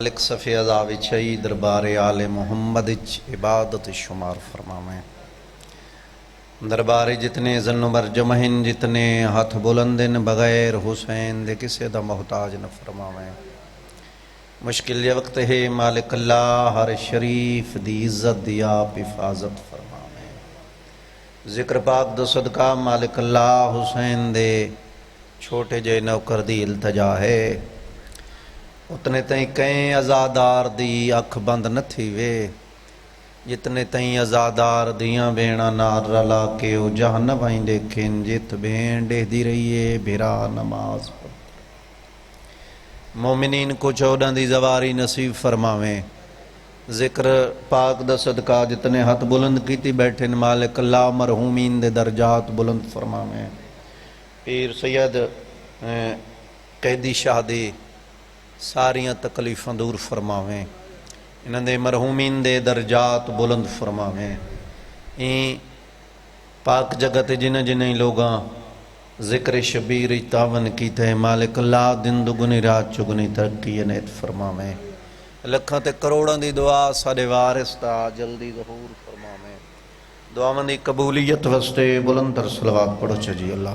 مالک صفی عذاب چئی دربار آل محمد عبادت شمار فرماویں دربار جتنے زن و برجمہن جتنے ہاتھ بلندن بغیر حسین دے کسے دا محتاج نہ فرماویں مشکل یہ وقت ہے مالک اللہ ہر شریف دی عزت دی آپ حفاظت فرماویں ذکر پاک دو صدقہ مالک اللہ حسین دے چھوٹے جے نوکر دی التجا ہے اتنے تائیں کہیں ازادار دی اکھ بند نہ تھی وے جتنے تائیں ازادار دیاں بینا نار رلا کے او جہاں وائیں دیکھیں جت بین دے دی رہیے بھرا نماز پڑھ مومنین کو چودہ دی زواری نصیب فرماویں ذکر پاک دا صدقہ جتنے ہاتھ بلند کیتی بیٹھے مالک اللہ مرحومین دے درجات بلند فرماویں پیر سید قیدی شاہ دی ساریاں تکلیفاں دور فرماویں انہاں دے مرحومین دے درجات بلند فرماویں این پاک جگت جنہ جنہیں لوگاں ذکر شبیر تعاون کیتے ہیں مالک اللہ دن دگنی رات چگنی ترقی نیت فرماویں لکھاں تے کروڑاں دی دعا ساڑے وارث تا جلدی ظہور فرماویں دعاواں دی قبولیت واسطے بلند تر صلوات پڑھو چجی اللہ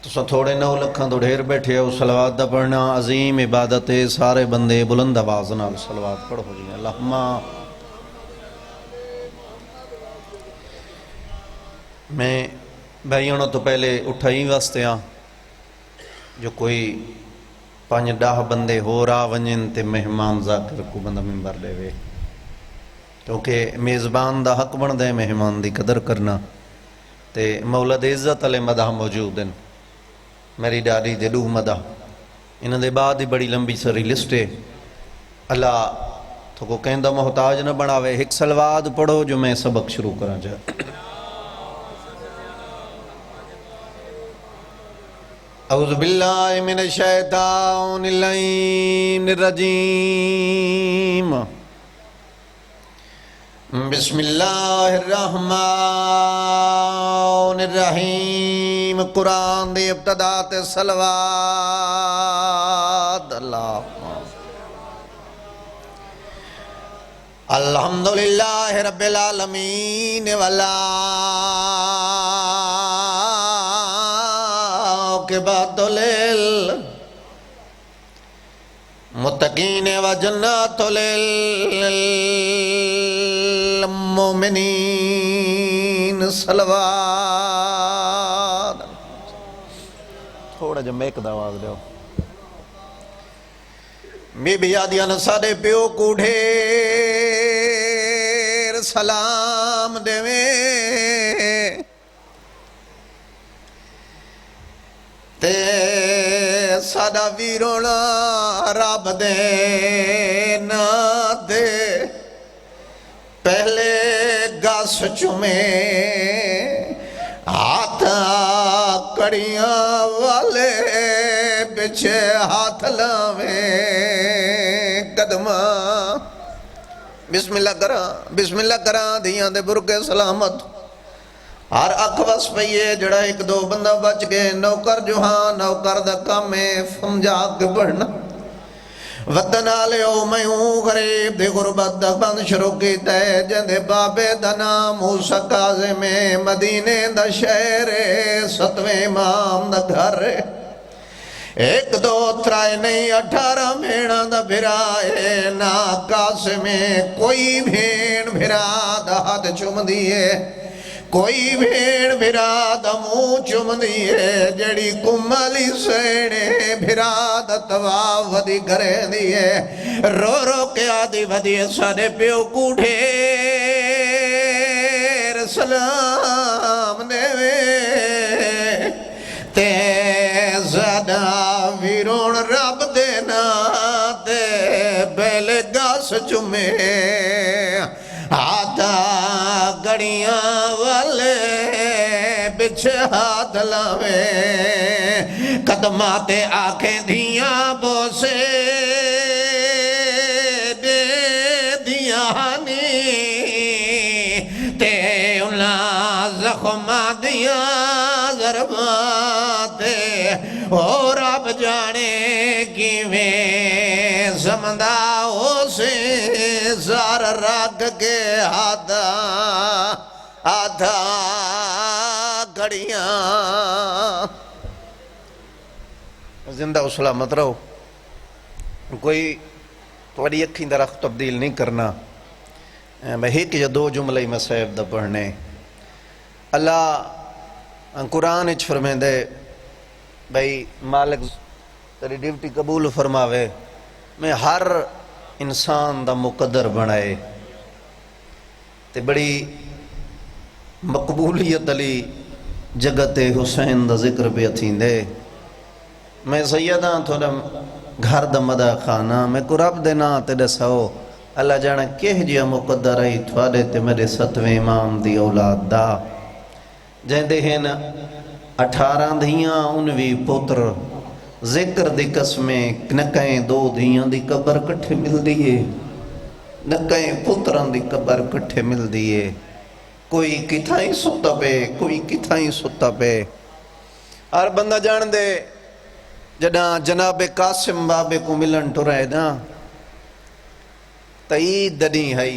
تو تھوڑے نو لکھاں تو ڈھیر بیٹھے ہو صلوات دا پڑھنا عظیم عبادت ہے سارے بندے بلند آواز نال صلوات پڑھو جی اللہم میں بھائیوں تو پہلے اٹھائی واسطے ہاں جو کوئی 5-10 بندے ہو رہا ونجن تے مہمان ذاکر کو بندہ ممبر لے وے کیونکہ میزبان دا حق بن دے مہمان دی قدر کرنا تے مولد عزت علیہ مدہ موجود ہیں میری ڈاڈی دے دوہ مدہ انہوں دے بعد ہی بڑی لمبی سری لسٹے اللہ تو کو کہندہ محتاج نہ بناوے ایک سلوات پڑھو جو میں سبق شروع کرنا چاہتا اعوذ باللہ من الشیطان اللعین الرجیم بسم اللہ الرحمن الرحیم قرآن دی ابتدات صلوات اللہ الحمدللہ رب العالمین والا عاقبۃ للمتقین و جنات للمؤمنین صلوات تھوڑا جو میک دا آواز دیو بی بی آدیاں ساڑے پیو کو ڈھیر سلام دیویں تے ساڑا ویرونا رب دینا دے پہلے گاس چمیں ہاتھا کڑیاں والے بچے ہاتھ لاویں قدمہ بسم اللہ کران دیاں دے برکے سلامت ہر اکھ وس پئیے جڑا ایک دو بندہ بچ گئے نوکر جوہاں نوکر دا کام فمجا کے بڑھنا وطن آلے او میں ہوں غریب دی غربت دا بند شروع کی تے جندے بابے دا نام موسیٰ کاظم مدینے دا شہر 7ویں امام دا گھر 1 2 3 نہیں 18 بھیڑا دا بھرائے نا قاسم کوئی بھیڑ بھرا دا ہاتھ چم دیئے کوئی بھیڑ بھرا دا منہ چم دیئے جڑی کمالی سینے بھرا دا تواف ودی کرے دیئے رو رو کے آدھی ودی ساڑے پیو کو ڈھیر سلام دیوے تے زیادہ ویرون رب دینا تے بیلے گاس چمے آدھا گڑیاں والے بچھے ہاتھ لاویں قدماتے آنکھیں دھیاں بوسے دے دیانی تے انہاں زخمہ دیاں ضرباتے اور اب جانے کیویں سمندہ اسے زار رکھ کے آدھا گھڑیاں زندہ و سلامت رہو کوئی تھوڑی اکھیں درخت تبدیل نہیں کرنا میں ایک یا دو جملے میں صاحب دا پڑھنے اللہ قرآن اچھ فرمائیں دے بھئی مالک تیری ڈیوٹی قبول فرماوے میں ہر انسان دا مقدر بنائے تے بڑی مقبولیت علی جگت حسین دا ذکر پہ اتھیں دے میں سیداں تھوڑا گھر دا مدہ خانہ میں قرآب دینا تے دساؤ اللہ جانا کہہ جیا مقدر آئی تھوڑے تے میرے 7ویں امام دی اولاد دا جہاں دے ہیں 18 دھیاں 19 پتر ذکر دی قسمیں نکہیں 2 دھیاں دی قبر کٹھے مل دیئے نکہیں پتران دی قبر کٹھے مل دیئے کوئی کتھائیں ستا پہ کوئی کتھائیں ستا پہ اور بندہ جان دے جڑا جناب قاسم بابے کو ملن تو رہے نا تا عید دنی ہے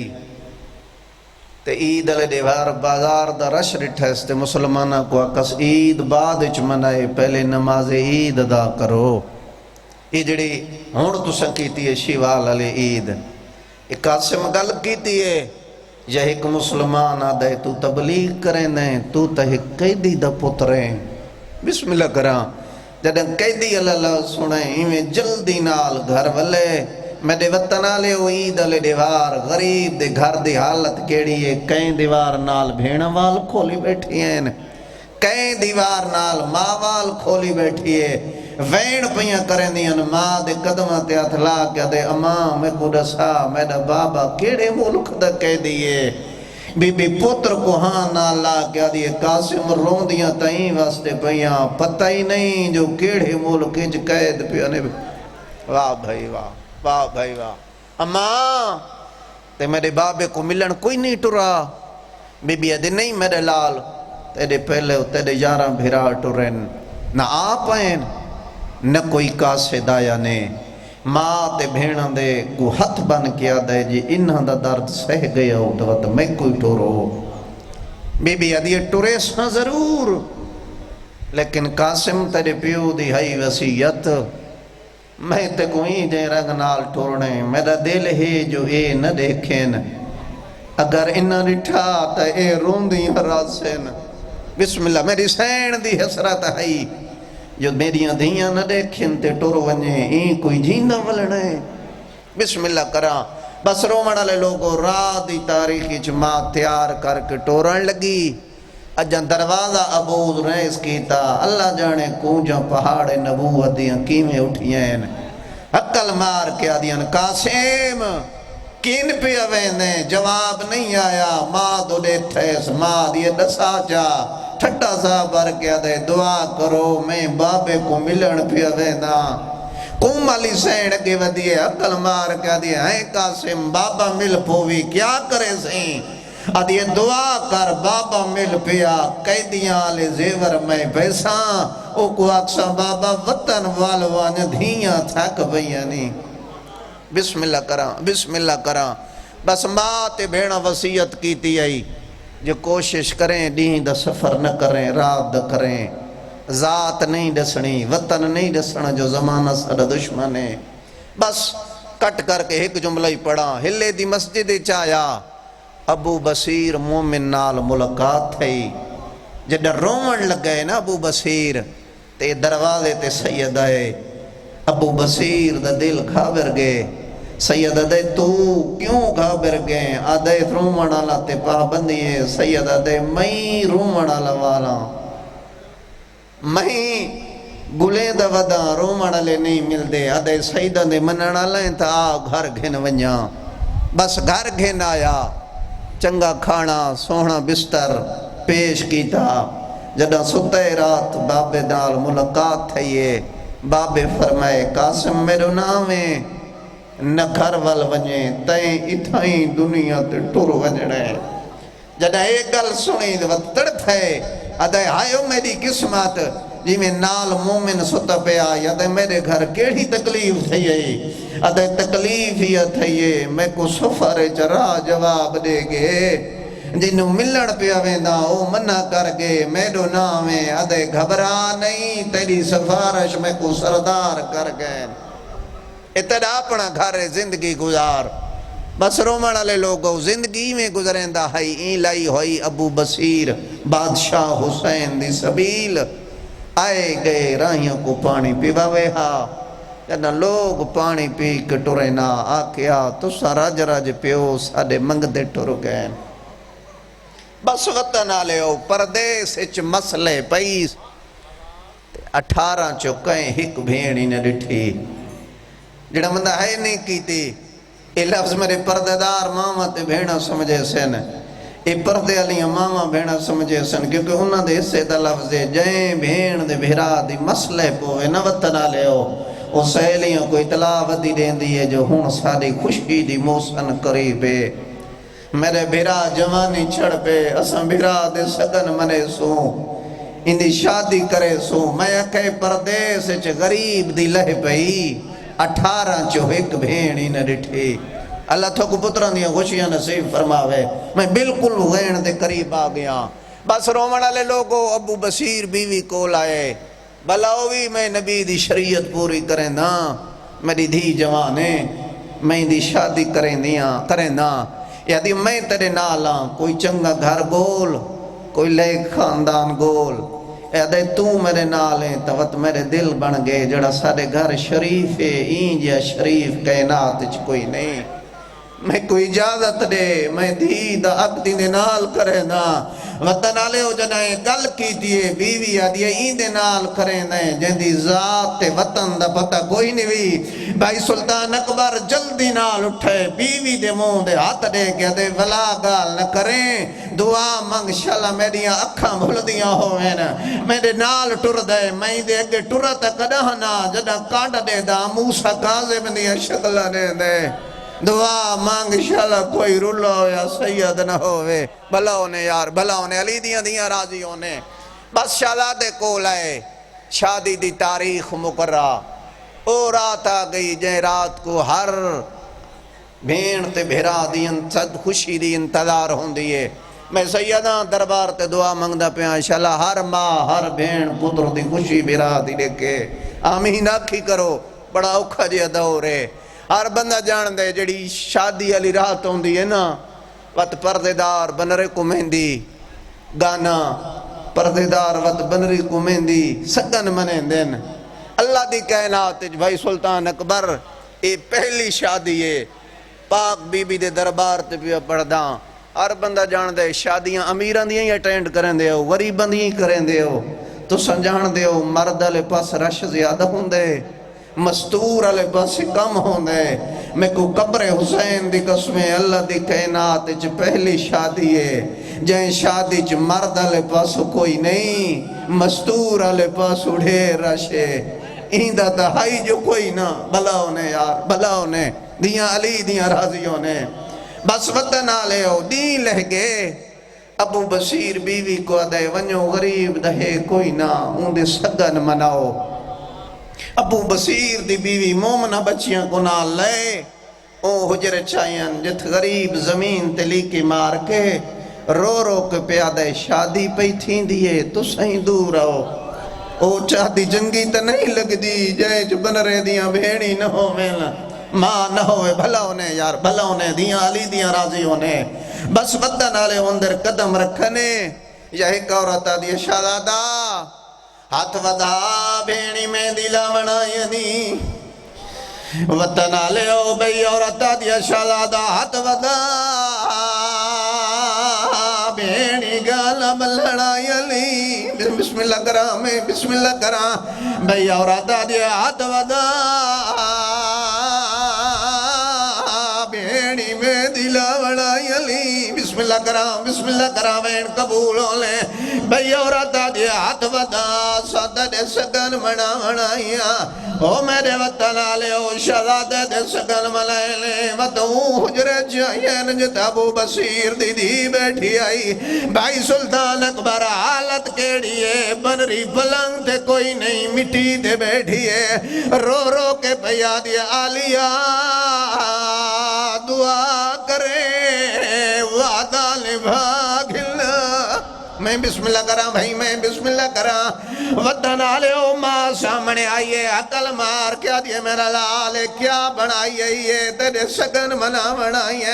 تے عید علی دیوار بازار دا رش رٹھا اس تے مسلمانہ کو اکس عید بعد اچ منائے پہلے نماز عید ادا کرو یہ جڑی ہون تو سکیتی ہے شیوال علی عید ایک قاسم گل کیتی ہے یا ایک مسلمان آدھے تو تبلیغ کریں دیں تو تا ایک قیدی دا پتریں بسم اللہ کرام جدن قیدی اللہ سنیں میں جلدی نال گھر والے میرے وطن آلے ہو عید علی دیوار غریب دے گھر دی حالت کیڑی ہے کہیں دیوار نال بھیڑا وال کھولی بیٹھی ہیں کہیں دیوار نال ماں وال کھولی بیٹھی ہے وین پہیاں کریں دیاں ماں دے قدمہ تے اتھلا کیا دے اماں میں کو دسا میرا بابا کیڑے ملک دا کہہ دیئے بی بی پتر کو ہاں نالا کیا دیئے قاسم رون دیاں تائیں واسطے پہیاں پتہ ہی نہیں جو کیڑے ملک اچ قید پیانے واہ بھائی واہ واہ بھائی واہ اماں تے میرے بابے کو ملن کوئی نہیں ٹرا بی بی ادھے نہیں میرے لال تیرے پہلے تیرے یاراں بھیرا ٹرین نہ آپ آئیں نہ کوئی کاسے دایا نے ماں تے بھیڑاں دے کو ہتھ بن کیا دے جی انہاں دا درد سہ گیا ہو تو میں کوئی ٹورو بی بی ادھے ٹرے سا ضرور لیکن قاسم تیرے پیو دی ہائی وسیعت میں تے کوئی جے رنگ نال ٹورنے میرا دل ہے جو اے نہ دیکھیں اگر انہاں رٹھا تا اے روندی راسن بسم اللہ میری سین دی حسرت ہے جو میریاں دھیاں نہ دیکھیں تے ٹور ونجے این کوئی جیندہ ولنے بسم اللہ کرا بس رومن والے لوگوں رات دی تاریخی چما تیار کر کے ٹورن لگی اجاں دروازہ ابود ریس کیتا اللہ جانے کونجاں پہاڑ نبوت دیاں کیمیں اٹھیاں عقل مار کے آدیاں قاسم کین پہ اوینے جواب نہیں آیا ماں دو دیتھیس ماں دیئے دسا جا ٹھٹا سا بر کے آدھے دعا کرو میں بابے کو ملن پہ اوینا قوم علی سین کے ودیے عقل مار کے آدھے ہیں قاسم بابا مل پووی کیا کرے سیں آدھے دعا کر بابا مل پیا قیدیاں لے زیور میں پیساں او کو اکسا بابا وطن والوان دھیاں تھک بیانی بسم اللہ کرام بس ماں تے بھیڑا وسیعت کیتی آئی جو کوشش کریں دین دا سفر نہ کریں رات دا کریں ذات نہیں دسنی وطن نہیں دسنا جو زمانہ سر دشمن ہے بس کٹ کر کے ایک جملہ ہی پڑھا ہلے دی مسجد چایا ابو بصیر مومن نال ملاقات تھی جدہ رومن لگ گئے نا ابو بصیر تے دروازے تے سید آئے ابو بصیر دا دل کھابر گئے سید آدھے تو کیوں کھابر گئے آدھے رومن آلا تے پابندی ہے سید آدھے میں رومن آلا والا میں گلیں دا ودا رومن آلے نہیں مل دے آدھے سید آدھے منن آلا ہیں تا گھر گھن ونجا بس گھر گھن آیا چنگا کھانا سونا بستر پیش کیتا جدہ ستے رات بابے نال ملاقات تھئیے بابے فرمائے قاسم میرے نامیں نہ گھر وال ونجے تائیں اتھائیں دنیا تے ٹور ونجڑے جدہ ایک گل سنی وقت تڑپ ہے ادھے آئیو میری قسمت جی میں نال مومن ستا پہ آئی ادھے میرے گھر کیڑی تکلیف تھی ادھے تکلیف ہی تھی میں کو سفر چرا جواب دے گے جنہوں ملن پیا ویندہ او منع کر گے میرو نامے ادھے گھبرا نہیں تیری سفارش میں کو سردار کر گئے اتنا اپنا گھر زندگی گزار بس رومن والے لوگوں زندگی میں گزرندہ ہے این لائی ہوئی ابو بصیر بادشاہ حسین دی سبیل آئے گئے راہیوں کو پانی پیواوے ہاں جنہ لوگ پانی پی کٹورے نہ آکیا تو سارا جراج پیو ساڑے منگ دے ٹر گئے بس وطن آلے ہو پردیس اچ مسئلے پیس 18 چوکیں ہک بھیڑی نے ڈٹھی جڑا مندہ ہے نہیں کی تھی یہ لفظ میرے پردیدار ماما تے بھیڑا سمجھے سن یہ پردے علیاں ماما بھیڑا سمجھے سن کیونکہ انہاں دے حصے دا لفظ ہے جائیں بھیڑ دے بھیرا دی مسئلے پوے نہ وطن آلے ہو وہ سہیلیوں کو اطلاع ودی دین دی ہے جو ہون ساری خوشی دی موسن قریبے میرے بھیرا جوانی چھڑ پہ اساں بھیرا دے سگن منے سو ان دی شادی کرے سو میں اکھے پردیس چ غریب دی لہ پئی 18 چو ایک بھیڑی نہ ڈٹھی اللہ تو کو پتران دیا خوشیاں نصیب فرماوے میں بالکل غین دے قریب آ گیا بس رومن والے لوگوں ابو بصیر بیوی کو لائے بلاوی میں نبی دی شریعت پوری کریں نا میری دھی جوانے میں دی شادی کریں نا یا دی میں تیرے نالاں کوئی چنگا گھر گول کوئی لے خاندان گول اے دے تو میرے نالیں توت میرے دل بن گئے جڑا سارے گھر شریف ہے این یا شریف کائنات چ کوئی نہیں میں کوئی اجازت دے میں دھی دا عقدی دے نال کرے نا وطن آلے ہو جنائیں گل کی دیئے بیوی آدھیے این دے نال کرے نا جن دی ذات تے وطن دا پتہ کوئی نہیں بھی بھائی سلطان اکبر جلدی نال اٹھے بیوی دے مون دے ہاتھ دے گیا دے ولا گال نہ کریں دعا منگ شالا میریاں اکھاں بھول دیاں ہوئے نا میرے نال ٹر دے میں دے اگے ٹرہ تک نا جنہ کانڈ دے دا موسیٰ کاظم دیاں شکلہ دے دے دعا مانگ شالا کوئی رولو یا سید نہ ہوئے بھلاؤں نے یار بھلاؤں نے علی دیاں راضیوں نے بس شالا دے کو لائے شادی دی تاریخ مقررہ او رات آ گئی جائیں رات کو ہر بھیڑ تے بھیرا دی صد خوشی دی انتظار ہوں دیئے میں سیدہ دربار تے دعا منگدہ پیاں شالا ہر ماں ہر بھیڑ پتر دی خوشی بھیرا دی لکھے آمین آکھی کرو بڑا اوکھا جی دورے ہر بندہ جان دے جڑی شادی علی رات ہوں دی ہے نا وقت پردیدار بنرے کو مہندی گانا پردیدار وقت بنرے کو مہندی سگن منیں دین اللہ دی کائنات بھائی سلطان اکبر اے پہلی شادی ہے پاک بی بی دے دربار تے پیا پڑھداں ہر بندہ جان دے شادیاں امیران دیاں ہی اٹینڈ کریں دے ہو غریبان دیاں ہی کریں دے ہو تو سنجان دے ہو مرد علی پاس رش زیادہ ہوں دے مستور علی پاس کم ہوں دے میں کو قبر حسین دی قسمیں اللہ دی کائنات چ پہلی شادی ہے جائیں شادی چ مرد علی پاس کوئی نہیں مستور علی پاس ڈھیر رشے ایندہ تہائی جو کوئی نہ بھلاؤں نے یار بھلاؤں نے دیاں علی دیاں راضیوں نے بس وطن آلے ہو دین لہ گئے ابو بصیر بیوی کو دے ونیو غریب دہے کوئی نہ ان دے سگن مناؤ ابو بصیر دی بیوی مومنہ بچیاں کو نہ لے او حجر چائین جت غریب زمین تلی کی مار کے رو رو کے پیادے شادی پہ تھیں دیئے تو سہیں دور آؤ او چاہتی جنگی تا نہیں لگ دی جائے جو بن رہے دیاں بھیڑی نہ ہو میلا ماں نہ ہوئے بھلاؤں نے یار بھلاؤں نے دیاں علی دیاں راضیوں نے بس وطن آلے اندر قدم رکھنے یہی کورتا دیا شادادہ ہاتھ ودا بھیڑی میں دلا بنائنی وطن آلے او بھئی عورتا دیا شادادہ ہاتھ ودا بھیڑی گالب لڑائنی بسم اللہ کرام بسم اللہ کرام بھئی عورتا دیا ہاتھ ودا بھیڑی میں دلا بنائنی بسم اللہ بسم اللہ کرام وین قبول ہو لیں بھئی عورتہ دے ہاتھ ودا سادہ دے سگن منا منائیاں او میرے وطن آلے او شہزادہ دے سگن ملائے لیں وطن حجرے چاہین جتا ابو بصیر دی دی بیٹھی آئی بھائی سلطان اکبر حالت کیڑی ہے بنری پلنگ تے کوئی نہیں مٹی تے بیٹھی ہے رو رو کے بھیا دیا آلیا دعا کرے وعدہ نبھا گھلنا میں بسم اللہ کراں بھائی میں بسم اللہ کراں وطن آلے او ماں سامنے آئیے عقل مار کیا دیئے میرا لالے کیا بنائیے یہ تیرے سگن منا بنائیے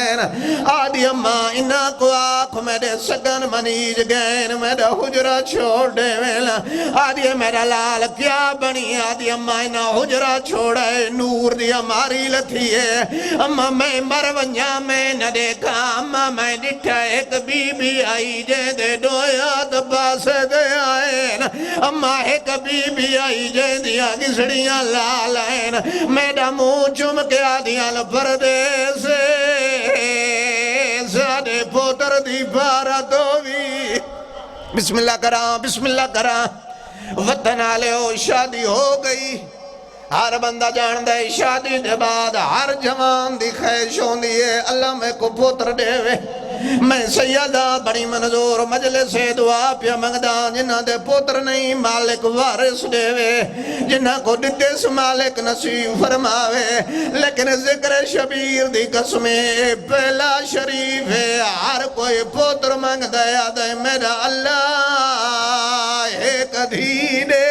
آدھی اماں انہا کو آنکھ میرے سگن منیج گئن میرا حجرہ چھوڑ دے ویلا آدھی میرا لال کیا بنی آدھی اماں انہا حجرہ چھوڑے نور دی ہماری لتھی ہے اماں میں مرونیا میں نہ دیکھا اماں میں ڈٹھا ایک بی بی آئی جے دے دوئے یاد پاسے دے آئین اماں ایک بی بی آئی جے دیا گسڑیاں لال آئین میڈا منہ چم کے آدھیاں لپردے سے سادے پوتر دی پارا دووی بسم اللہ کراں وطن آلے ہو شادی ہو گئی ہر بندہ جان دے شادی دے بعد ہر جوان دی خیش ہوں دیئے اللہ میں کو پوتر دے وے میں سیدہ بڑی منظور مجلس سے دعا پیا منگدہ جنہ دے پوتر نہیں مالک وارث دے وے جنہ کو دیتس مالک نصیب فرماوے لیکن ذکر شبیر دی قسمیں پہلا شریف ہے ہر کوئی پوتر منگدہ یاد ہے میرا اللہ ایک دھینے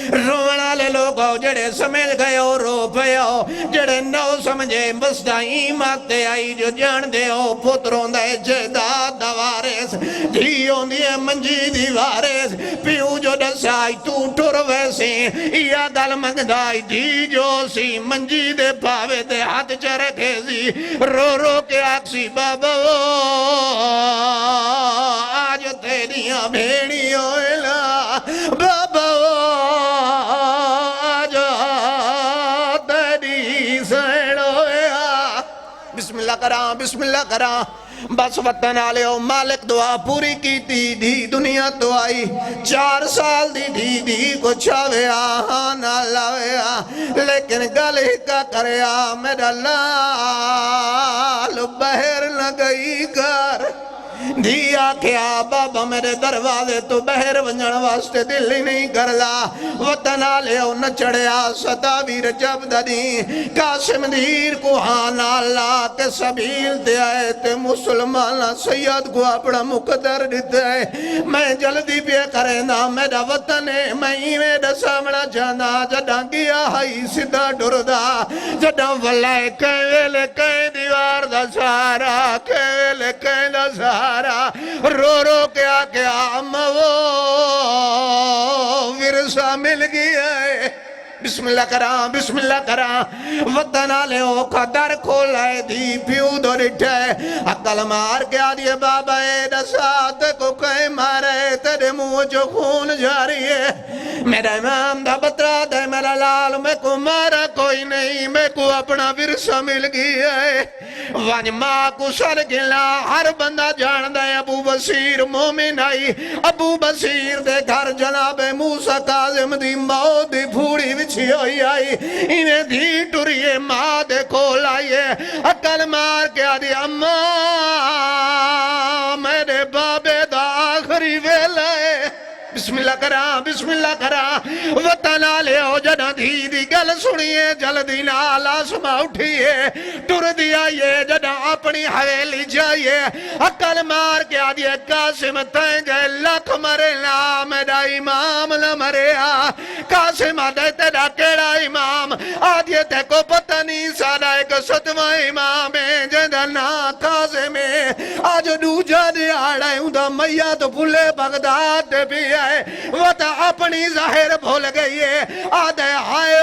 رونا لے لوگو جڑے سمجھ گئے ہو رو پے ہو جڑے نو سمجھے بستائی ماتے آئی جو جان دے ہو پتروں دے جیداد دوارس دھیوں دیئے منجی دیوارس پیو جو دسائی تو ٹر ویسے یا گل منگدائی دھی جو سی منجی دے پاوے دے ہاتھ چرکے سی رو رو کے آکسی بابا آج تیریاں بھیڑی ہوئلا بابا بسم اللہ کراں بس وطن آلے ہو مالک دعا پوری کی تھی دنیا تو آئی 4 سال دی دی کو چھاوے آہاں نہ لاوے لیکن گل ہی کا کرے میرا لال بہر نہ گئی کر دھیا کیا بابا میرے دروازے تو بہر ونجن واسطے دل ہی نہیں کرلا وطن آلے ہو نہ چڑھیا ستاویر جب ددی قاسم دیر کو ہاں اللہ کے سبیل دے آئے تے مسلمان سید کو اپنا مقدر دیتے ہیں میں جلدی پہ کرے نا میرا وطن ہے میں میرا سامنا جانا جڑا گیا ہائی سدھا ڈردہ جڑا واللہ کہویلے کہیں دیوار دا سارا کہویلے کہیں دا سارا رو رو کیا کیا اماں وہ ورثہ مل گیا ہے بسم اللہ کراں وطن آلے ہو کا در کھولائے دی پیو دو رٹھے عقل مار کیا دیئے بابا اے دسات کو کہیں مارے تیرے منہ جو خون جاری ہے میرا امام دا بطرہ دے میرا لال میں کو مارا کوئی نہیں میں کو اپنا ورثہ مل گیا ہے وانج ماں کو سر گلا ہر بندہ جان دے ابو بصیر مومن آئی ابو بصیر دے گھر جناب موسیٰ کاظم دی موت دی پھوڑی وچھی ہوئی آئی انہیں دھی ٹوریے ماں دے کھول آئیے عقل مار کے آدھی اماں میرے بابے دا آخری ویلہ ہے بسم اللہ کراں وطن آلے ہو جنہ دھی دی گل سنیے جلدی نال آسماں اٹھیے ٹر دیا یہ جنہ اپنی حویلی جائیے عقل مار کے آدھیے قاسم تینجے لکھ مرے لا میرا امام نہ مرے قاسم آدھے تیرا کیڑا امام آدھیے تے کو پتہ نہیں سارا ایک ستمہ امام ہے جنہ نا قاسم ہے آج دوجہ دے آڑے ہوں دا میت پھلے بغداد دے بھی ہے وہ تا اپنی ظاہر بھول گئی ہے آدھے آئے